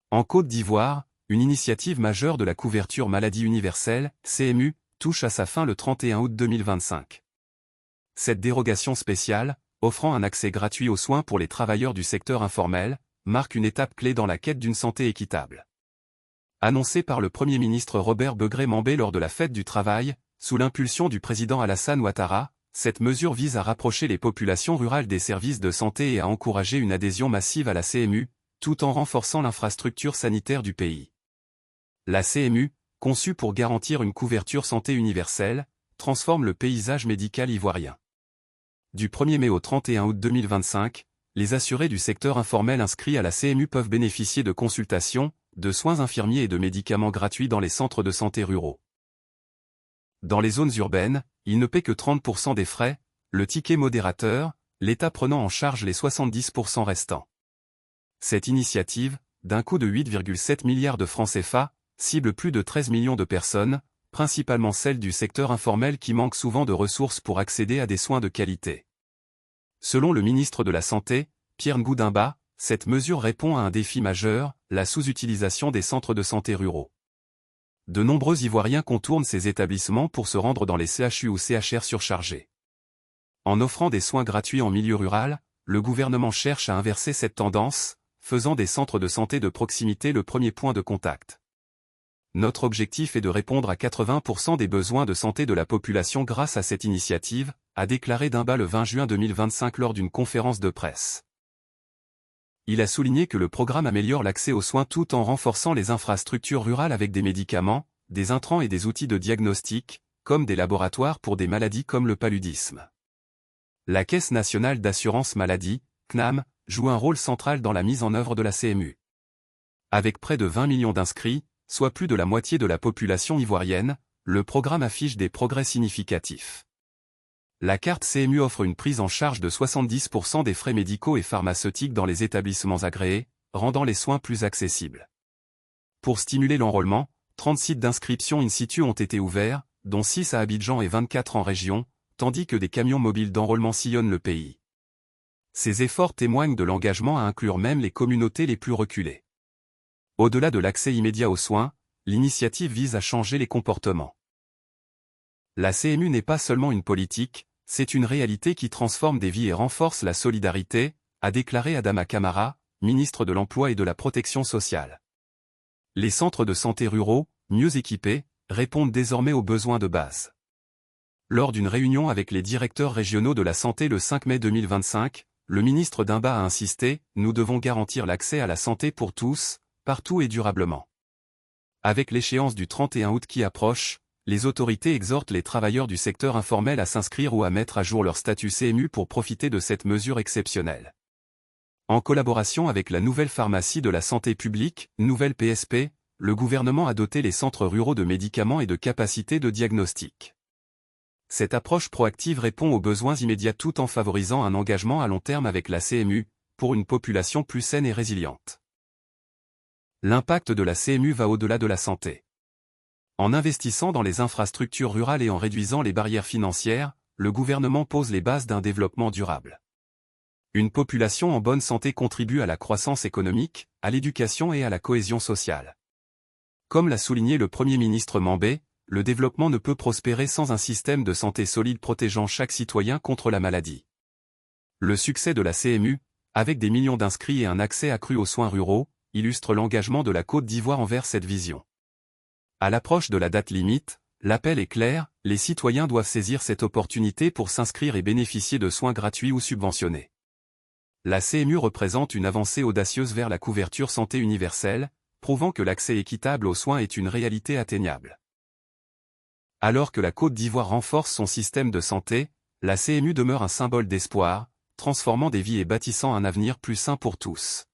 En Côte d'Ivoire, une initiative majeure de la couverture maladie universelle, CMU, touche à sa fin le 31 août 2025. Cette dérogation spéciale, offrant un accès gratuit aux soins pour les travailleurs du secteur informel, marque une étape clé dans la quête d'une santé équitable. Annoncée par le Premier ministre Robert Begré-Mambé lors de la fête du travail, sous l'impulsion du président Alassane Ouattara, cette mesure vise à rapprocher les populations rurales des services de santé et à encourager une adhésion massive à la CMU, tout en renforçant l'infrastructure sanitaire du pays. La CMU, conçue pour garantir une couverture santé universelle, transforme le paysage médical ivoirien. Du 1er mai au 31 août 2025, les assurés du secteur informel inscrits à la CMU peuvent bénéficier de consultations, de soins infirmiers et de médicaments gratuits dans les centres de santé ruraux. Dans les zones urbaines, il ne paie que 30% des frais, le ticket modérateur, l'État prenant en charge les 70% restants. Cette initiative, d'un coût de 8,7 milliards de francs CFA, cible plus de 13 millions de personnes, principalement celles du secteur informel qui manquent souvent de ressources pour accéder à des soins de qualité. Selon le ministre de la Santé, Pierre Ngudimba, cette mesure répond à un défi majeur, la sous-utilisation des centres de santé ruraux. De nombreux Ivoiriens contournent ces établissements pour se rendre dans les CHU ou CHR surchargés. En offrant des soins gratuits en milieu rural, le gouvernement cherche à inverser cette tendance, faisant des centres de santé de proximité le premier point de contact. Notre objectif est de répondre à 80% des besoins de santé de la population grâce à cette initiative, a déclaré Dimba le 20 juin 2025 lors d'une conférence de presse. Il a souligné que le programme améliore l'accès aux soins tout en renforçant les infrastructures rurales avec des médicaments, des intrants et des outils de diagnostic, comme des laboratoires pour des maladies comme le paludisme. La Caisse nationale d'assurance maladie, CNAM, joue un rôle central dans la mise en œuvre de la CMU. Avec près de 20 millions d'inscrits, soit plus de la moitié de la population ivoirienne, le programme affiche des progrès significatifs. La carte CMU offre une prise en charge de 70% des frais médicaux et pharmaceutiques dans les établissements agréés, rendant les soins plus accessibles. Pour stimuler l'enrôlement, 30 sites d'inscription in situ ont été ouverts, dont 6 à Abidjan et 24 en région, tandis que des camions mobiles d'enrôlement sillonnent le pays. Ces efforts témoignent de l'engagement à inclure même les communautés les plus reculées. Au-delà de l'accès immédiat aux soins, l'initiative vise à changer les comportements. La CMU n'est pas seulement une politique, c'est une réalité qui transforme des vies et renforce la solidarité, a déclaré Adama Camara, ministre de l'Emploi et de la Protection sociale. Les centres de santé ruraux, mieux équipés, répondent désormais aux besoins de base. Lors d'une réunion avec les directeurs régionaux de la santé le 5 mai 2025, le ministre Dimba a insisté, nous devons garantir l'accès à la santé pour tous, partout et durablement. Avec l'échéance du 31 août qui approche, les autorités exhortent les travailleurs du secteur informel à s'inscrire ou à mettre à jour leur statut CMU pour profiter de cette mesure exceptionnelle. En collaboration avec la nouvelle pharmacie de la santé publique, nouvelle PSP, le gouvernement a doté les centres ruraux de médicaments et de capacités de diagnostic. Cette approche proactive répond aux besoins immédiats tout en favorisant un engagement à long terme avec la CMU, pour une population plus saine et résiliente. L'impact de la CMU va au-delà de la santé. En investissant dans les infrastructures rurales et en réduisant les barrières financières, le gouvernement pose les bases d'un développement durable. Une population en bonne santé contribue à la croissance économique, à l'éducation et à la cohésion sociale. Comme l'a souligné le Premier ministre Mambé, le développement ne peut prospérer sans un système de santé solide protégeant chaque citoyen contre la maladie. Le succès de la CMU, avec des millions d'inscrits et un accès accru aux soins ruraux, illustre l'engagement de la Côte d'Ivoire envers cette vision. À l'approche de la date limite, l'appel est clair, les citoyens doivent saisir cette opportunité pour s'inscrire et bénéficier de soins gratuits ou subventionnés. La CMU représente une avancée audacieuse vers la couverture santé universelle, prouvant que l'accès équitable aux soins est une réalité atteignable. Alors que la Côte d'Ivoire renforce son système de santé, la CMU demeure un symbole d'espoir, transformant des vies et bâtissant un avenir plus sain pour tous.